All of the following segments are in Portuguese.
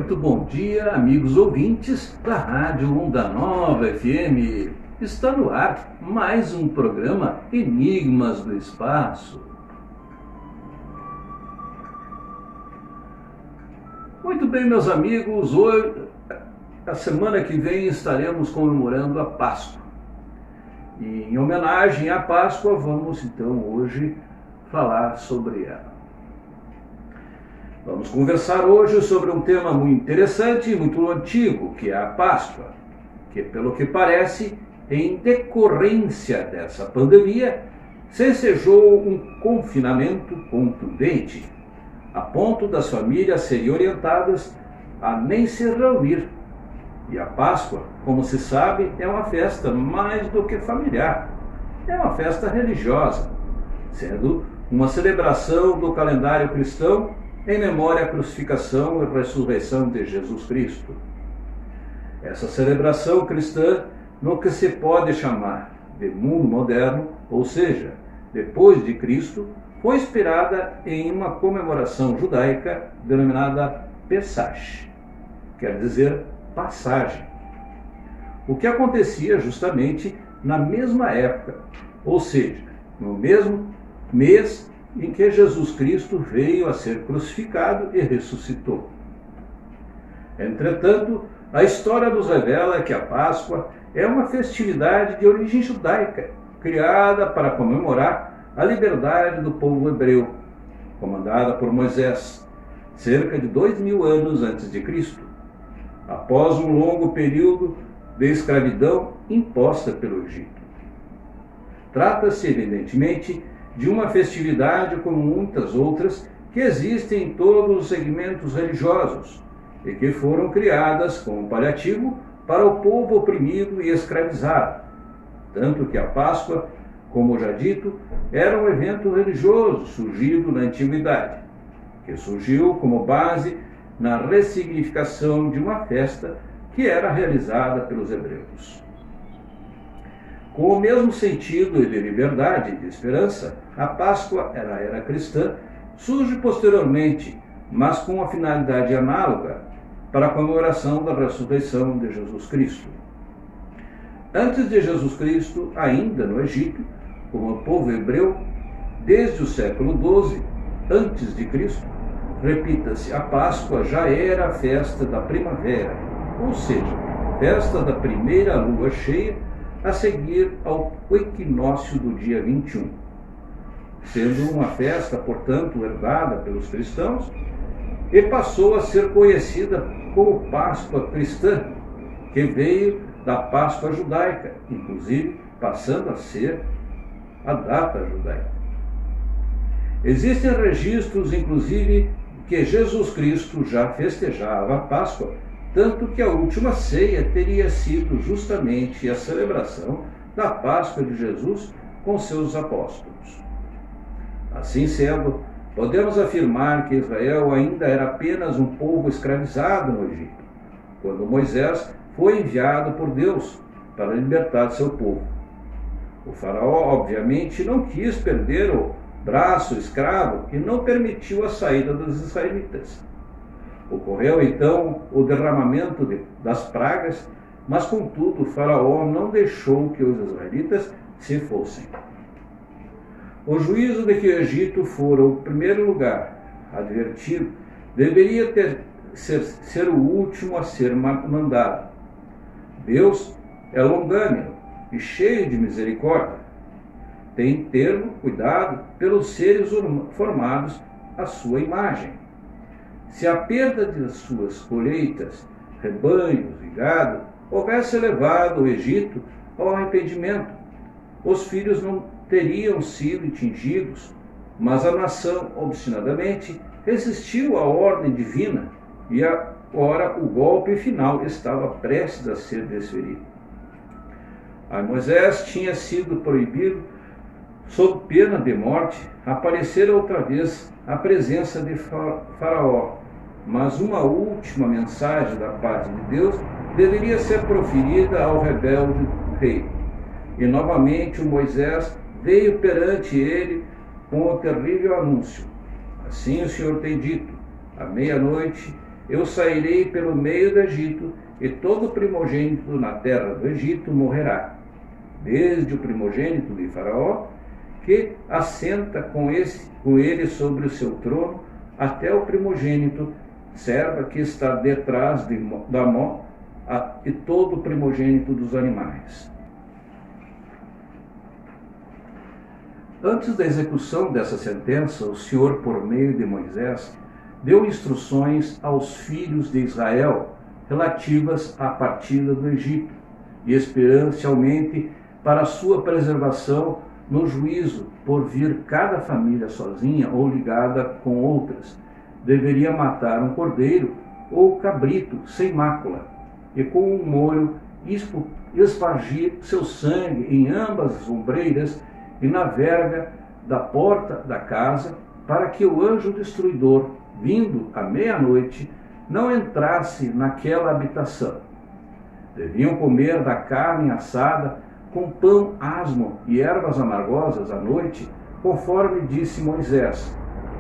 Muito bom dia, amigos ouvintes da Rádio Onda Nova FM. Está no ar mais um programa Enigmas do Espaço. Muito bem, meus amigos, hoje, a semana que vem estaremos comemorando a Páscoa. E em homenagem à Páscoa, vamos então hoje falar sobre ela. Vamos conversar hoje sobre um tema muito interessante e muito antigo, que é a Páscoa, que, pelo que parece, em decorrência dessa pandemia, se ensejou um confinamento contundente, a ponto das famílias serem orientadas a nem se reunir. E a Páscoa, como se sabe, é uma festa mais do que familiar, é uma festa religiosa, sendo uma celebração do calendário cristão em memória à crucificação e ressurreição de Jesus Cristo. Essa celebração cristã, no que se pode chamar de mundo moderno, ou seja, depois de Cristo, foi inspirada em uma comemoração judaica denominada Pesach, quer dizer passagem, o que acontecia justamente na mesma época, ou seja, no mesmo mês em que Jesus Cristo veio a ser crucificado e ressuscitou. Entretanto, a história nos revela que a Páscoa é uma festividade de origem judaica, criada para comemorar a liberdade do povo hebreu, comandada por Moisés, cerca de 2000 anos antes de Cristo, após um longo período de escravidão imposta pelo Egito. Trata-se, evidentemente, de uma festividade como muitas outras que existem em todos os segmentos religiosos e que foram criadas como paliativo para o povo oprimido e escravizado. Tanto que a Páscoa, como já dito, era um evento religioso surgido na Antiguidade, que surgiu como base na ressignificação de uma festa que era realizada pelos hebreus. Com o mesmo sentido de liberdade e de esperança, a Páscoa, ela era cristã, surge posteriormente, mas com uma finalidade análoga para a comemoração da ressurreição de Jesus Cristo. Antes de Jesus Cristo, ainda no Egito, como o povo hebreu, desde o século XII, antes de Cristo, repita-se, a Páscoa já era a festa da primavera, ou seja, festa da primeira lua cheia, a seguir ao equinócio do dia 21, sendo uma festa, portanto, herdada pelos cristãos, e passou a ser conhecida como Páscoa cristã, que veio da Páscoa judaica, inclusive passando a ser a data judaica. Existem registros, inclusive, que Jesus Cristo já festejava a Páscoa, tanto que a última ceia teria sido justamente a celebração da Páscoa de Jesus com seus apóstolos. Assim sendo, podemos afirmar que Israel ainda era apenas um povo escravizado no Egito, quando Moisés foi enviado por Deus para libertar seu povo. O faraó, obviamente, não quis perder o braço escravo e não permitiu a saída dos israelitas. Ocorreu então o derramamento das pragas, mas contudo o faraó não deixou que os israelitas se fossem. O juízo de que o Egito fora o primeiro lugar advertido deveria ser o último a ser mandado. Deus é longânimo e cheio de misericórdia. Tem termo cuidado pelos seres formados à sua imagem. Se a perda de suas colheitas, rebanhos e gado houvesse levado o Egito ao arrependimento, os filhos não teriam sido atingidos, mas a nação obstinadamente resistiu à ordem divina e agora o golpe final estava prestes a ser desferido. A Moisés tinha sido proibido, sob pena de morte, aparecer outra vez à presença de Faraó, mas uma última mensagem da parte de Deus deveria ser proferida ao rebelde rei. E novamente o Moisés veio perante ele com o terrível anúncio: assim o Senhor tem dito, à meia-noite eu sairei pelo meio do Egito, e todo primogênito na terra do Egito morrerá, desde o primogênito de Faraó, que assenta com ele sobre o seu trono, até o primogênito, serva que está detrás da mão, e todo o primogênito dos animais. Antes da execução dessa sentença, o Senhor, por meio de Moisés, deu instruções aos filhos de Israel relativas à partida do Egito, e especialmente para a sua preservação no juízo, por vir cada família sozinha ou ligada com outras. Deveria matar um cordeiro ou cabrito sem mácula, e com um molho espargir seu sangue em ambas as ombreiras e na verga da porta da casa, para que o anjo destruidor, vindo à meia-noite, não entrasse naquela habitação. Deviam comer da carne assada com pão asmo e ervas amargosas à noite, conforme disse Moisés,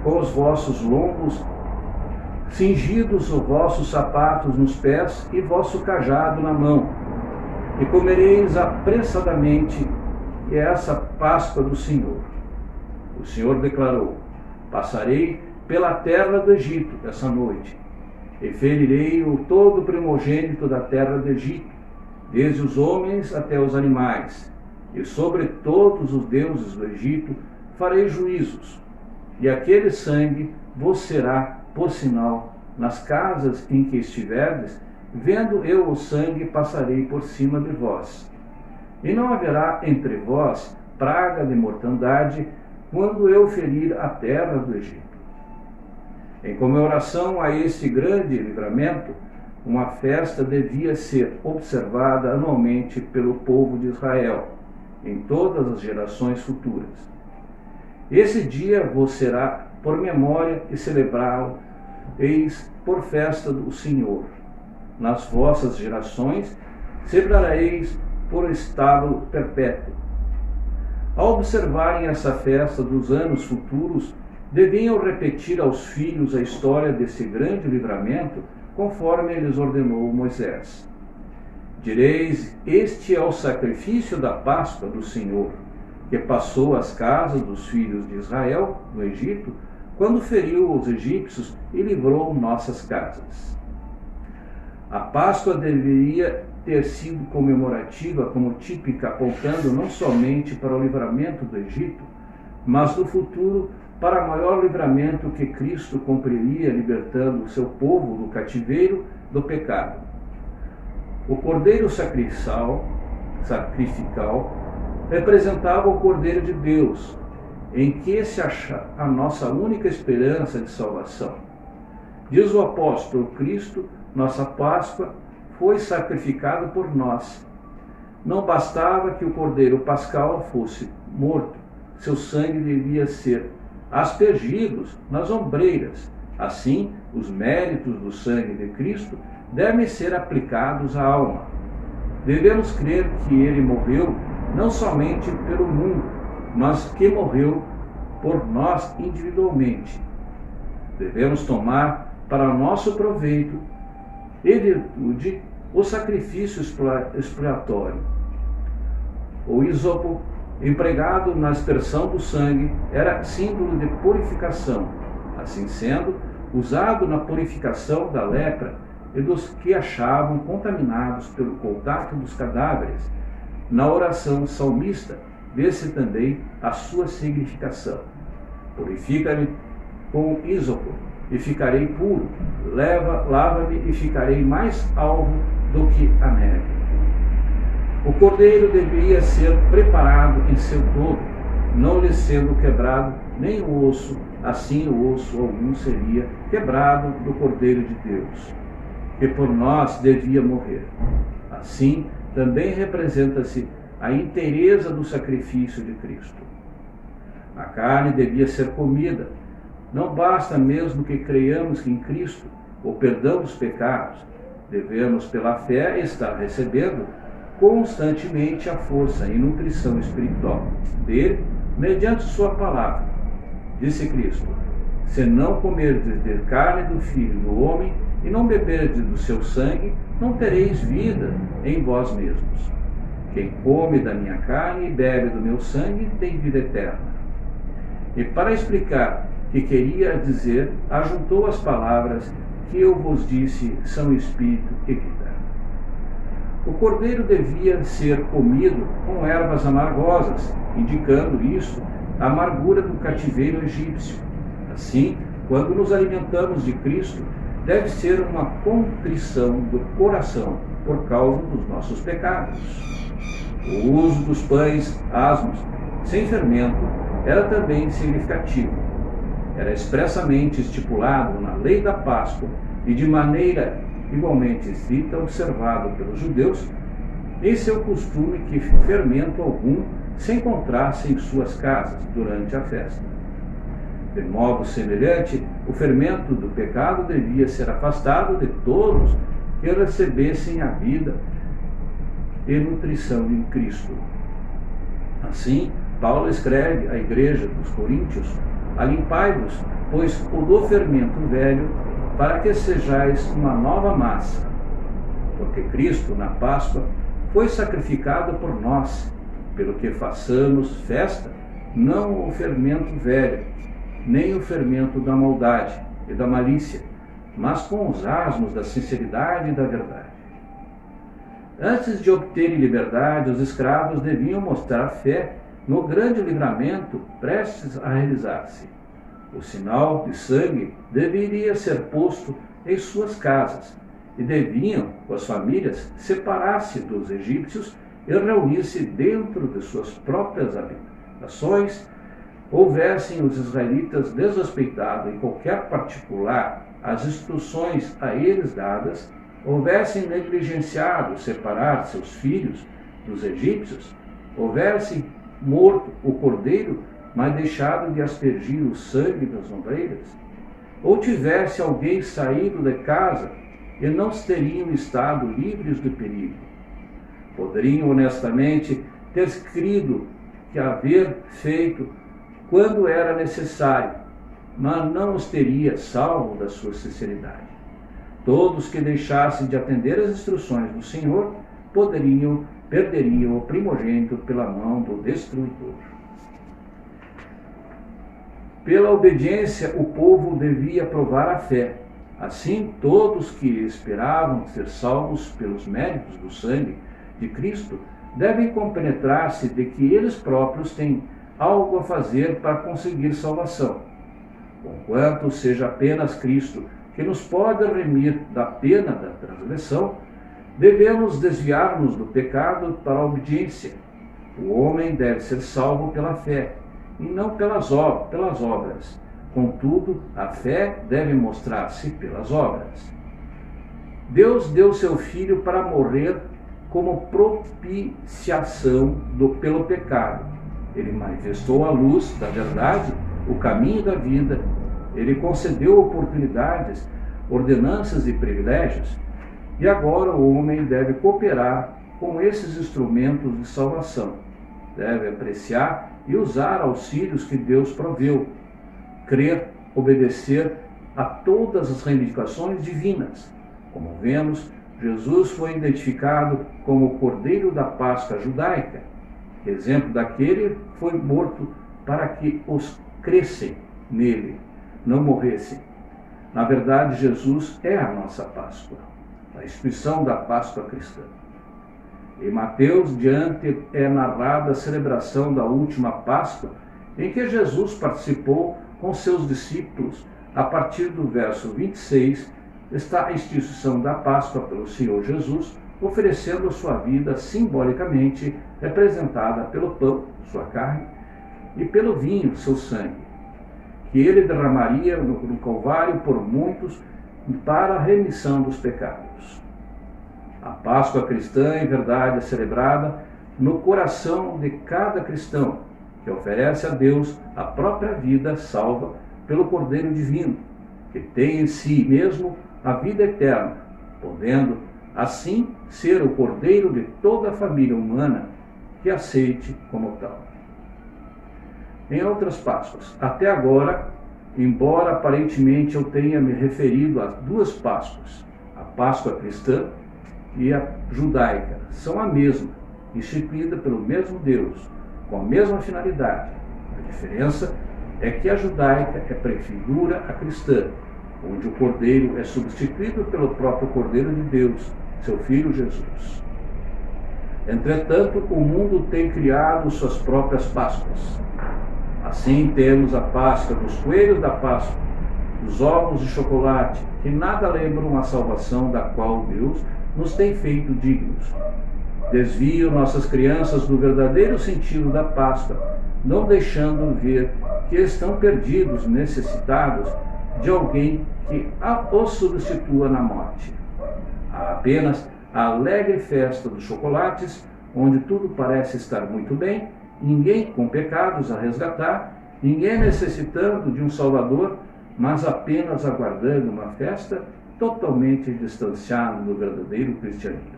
com os vossos lombos cingidos, os vossos sapatos nos pés e vosso cajado na mão. E comereis apressadamente essa Páscoa do Senhor. O Senhor declarou: passarei pela terra do Egito essa noite, e ferirei todo o primogênito da terra do Egito, desde os homens até os animais, e sobre todos os deuses do Egito farei juízos, e aquele sangue vos será por sinal nas casas em que estiverdes. Vendo eu o sangue, passarei por cima de vós. E não haverá entre vós praga de mortandade quando eu ferir a terra do Egito. Em comemoração a este grande livramento, uma festa devia ser observada anualmente pelo povo de Israel, em todas as gerações futuras. Esse dia vos será por memória, e celebrá-lo eis por festa do Senhor. Nas vossas gerações celebrareis por estábulo perpétuo. Ao observarem essa festa dos anos futuros, deviam repetir aos filhos a história desse grande livramento, conforme lhes ordenou Moisés. Direis: este é o sacrifício da Páscoa do Senhor, que passou às casas dos filhos de Israel no Egito, quando feriu os egípcios e livrou nossas casas. A Páscoa deveria ter sido comemorativa como típica, apontando não somente para o livramento do Egito, mas no futuro para o maior livramento que Cristo cumpriria, libertando o seu povo do cativeiro do pecado. O cordeiro sacrificial representava o Cordeiro de Deus, em que se acha a nossa única esperança de salvação. Diz o apóstolo: Cristo, nossa Páscoa, foi sacrificado por nós. Não bastava que o cordeiro pascal fosse morto, seu sangue devia ser aspergido nas ombreiras. Assim, os méritos do sangue de Cristo devem ser aplicados à alma. Devemos crer que ele morreu não somente pelo mundo, mas que morreu por nós individualmente. Devemos tomar para nosso proveito e virtude o sacrifício expiatório. O hisopo, empregado na aspersão do sangue, era símbolo de purificação. Assim sendo, usado na purificação da lepra e dos que achavam contaminados pelo contato dos cadáveres. Na oração salmista, vê-se também a sua significação. Purifica-me com hisopo e ficarei puro. Lava-me e ficarei mais alvo do que a neve. O cordeiro deveria ser preparado em seu todo, não lhe sendo quebrado nem o osso, assim o osso algum seria quebrado do Cordeiro de Deus, que por nós devia morrer. Assim, também representa-se a inteireza do sacrifício de Cristo. A carne devia ser comida. Não basta mesmo que creiamos em Cristo, o perdão dos pecados. Devemos, pela fé, estar recebendo constantemente a força e nutrição espiritual dele, mediante sua palavra. Disse Cristo: se não comerdes de carne do Filho do Homem e não beberdes do seu sangue, não tereis vida em vós mesmos. Quem come da minha carne e bebe do meu sangue tem vida eterna. E para explicar o que queria dizer, ajuntou as palavras que eu vos disse, são espírito e vida. O cordeiro devia ser comido com ervas amargosas, indicando isto a amargura do cativeiro egípcio. Assim, quando nos alimentamos de Cristo, deve ser uma contrição do coração por causa dos nossos pecados. O uso dos pães asmos, sem fermento, era também significativo. Era expressamente estipulado na lei da Páscoa e de maneira igualmente estrita observado pelos judeus, esse é o costume que fermento algum se encontrasse em suas casas durante a festa. De modo semelhante, o fermento do pecado devia ser afastado de todos que recebessem a vida e nutrição em Cristo. Assim, Paulo escreve à igreja dos Coríntios: alimpai-vos, pois, do fermento velho, para que sejais uma nova massa. Porque Cristo, na Páscoa, foi sacrificado por nós, pelo que façamos festa, não o fermento velho, nem o fermento da maldade e da malícia, mas com os asmos da sinceridade e da verdade. Antes de obterem liberdade, os escravos deviam mostrar fé no grande livramento prestes a realizar-se. O sinal de sangue deveria ser posto em suas casas, e deviam, com as famílias, separar-se dos egípcios e reunir-se dentro de suas próprias habitações. Houvessem os israelitas desrespeitado em qualquer particular as instruções a eles dadas, houvessem negligenciado separar seus filhos dos egípcios, houvessem morto o cordeiro, mas deixado de aspergir o sangue das ovelhas, ou tivesse alguém saído de casa e não teriam estado livres do perigo. Poderiam honestamente ter crido que haver feito quando era necessário, mas não os teria salvo da sua sinceridade. Todos que deixassem de atender às instruções do Senhor perderiam o primogênito pela mão do destruidor. Pela obediência, o povo devia provar a fé. Assim, todos que esperavam ser salvos pelos méritos do sangue de Cristo devem compenetrar-se de que eles próprios têm algo a fazer para conseguir salvação. Conquanto seja apenas Cristo que nos pode remir da pena da transgressão, devemos desviar-nos do pecado para a obediência. O homem deve ser salvo pela fé, e não pelas obras. Contudo, a fé deve mostrar-se pelas obras. Deus deu seu Filho para morrer como propiciação pelo pecado. Ele manifestou a luz da verdade, o caminho da vida. Ele concedeu oportunidades, ordenanças e privilégios. E agora o homem deve cooperar com esses instrumentos de salvação. Deve apreciar e usar auxílios que Deus proveu. Crer, obedecer a todas as reivindicações divinas. Como vemos, Jesus foi identificado como o Cordeiro da Páscoa judaica. Exemplo daquele foi morto para que os crescem nele, não morressem. Na verdade, Jesus é a nossa Páscoa, a instituição da Páscoa cristã. Em Mateus, diante é narrada a celebração da última Páscoa, em que Jesus participou com seus discípulos. A partir do verso 26, está a instituição da Páscoa pelo Senhor Jesus, oferecendo sua vida simbolicamente representada pelo pão, sua carne, e pelo vinho, seu sangue, que ele derramaria no Calvário por muitos para a remissão dos pecados. A Páscoa cristã, em verdade, é celebrada no coração de cada cristão, que oferece a Deus a própria vida salva pelo Cordeiro Divino, que tem em si mesmo a vida eterna, podendo, assim, ser o Cordeiro de toda a família humana que aceite como tal. Em outras Páscoas, até agora, embora aparentemente eu tenha me referido a duas Páscoas, a Páscoa cristã e a judaica, são a mesma, instituída pelo mesmo Deus, com a mesma finalidade. A diferença é que a judaica prefigura a cristã, onde o cordeiro é substituído pelo próprio Cordeiro de Deus, seu Filho Jesus. Entretanto, o mundo tem criado suas próprias Páscoas. Assim temos a Páscoa dos coelhos da Páscoa, dos ovos de chocolate, que nada lembram a salvação da qual Deus nos tem feito dignos. Desviam nossas crianças do verdadeiro sentido da Páscoa, não deixando ver que estão perdidos, necessitados de alguém que os substitua na morte. Há apenas a alegre festa dos chocolates, onde tudo parece estar muito bem, ninguém com pecados a resgatar, ninguém necessitando de um Salvador, mas apenas aguardando uma festa totalmente distanciada do verdadeiro cristianismo.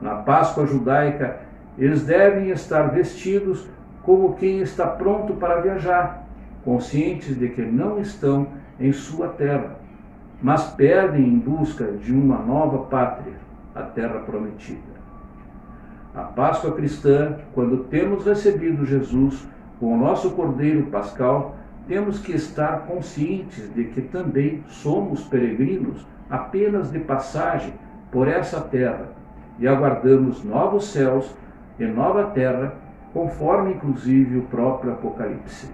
Na Páscoa judaica, eles devem estar vestidos como quem está pronto para viajar, conscientes de que não estão em sua terra, mas perdem em busca de uma nova pátria, a terra prometida. A Páscoa cristã, quando temos recebido Jesus com o nosso Cordeiro Pascal, temos que estar conscientes de que também somos peregrinos apenas de passagem por essa terra e aguardamos novos céus e nova terra, conforme inclusive o próprio Apocalipse.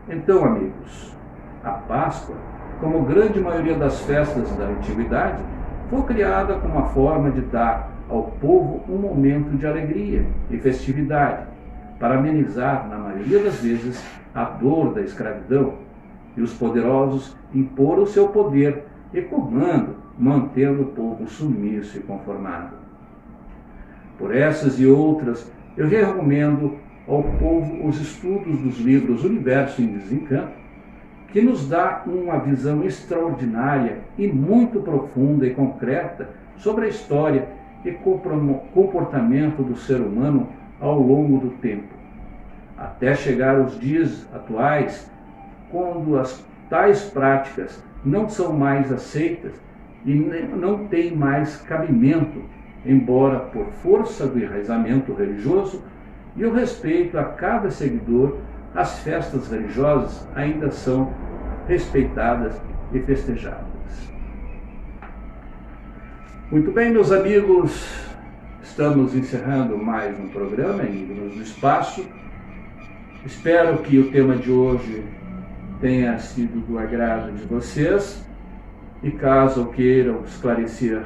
Então, amigos, a Páscoa, como grande maioria das festas da antiguidade, foi criada como uma forma de dar ao povo um momento de alegria e festividade, para amenizar, na maioria das vezes, a dor da escravidão, e os poderosos impor o seu poder e comando, mantendo o povo submisso e conformado. Por essas e outras, eu recomendo ao povo os estudos dos livros Universo em Desencanto, que nos dá uma visão extraordinária e muito profunda e concreta sobre a história e comportamento do ser humano ao longo do tempo, até chegar aos dias atuais, quando as tais práticas não são mais aceitas e não têm mais cabimento, embora por força do enraizamento religioso e o respeito a cada seguidor, as festas religiosas ainda são respeitadas e festejadas. Muito bem, meus amigos, estamos encerrando mais um programa Enigmas do Espaço. Espero que o tema de hoje tenha sido do agrado de vocês e caso queiram esclarecer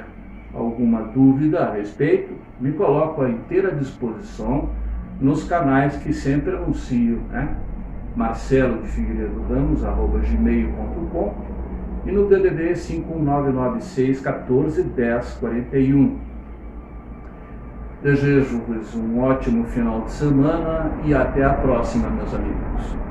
alguma dúvida a respeito, me coloco à inteira disposição nos canais que sempre anuncio, Marcelo de Figueiredo Ramos, @gmail.com e no DDD 51996 14 10 41. Desejo-vos um ótimo final de semana e até a próxima, meus amigos.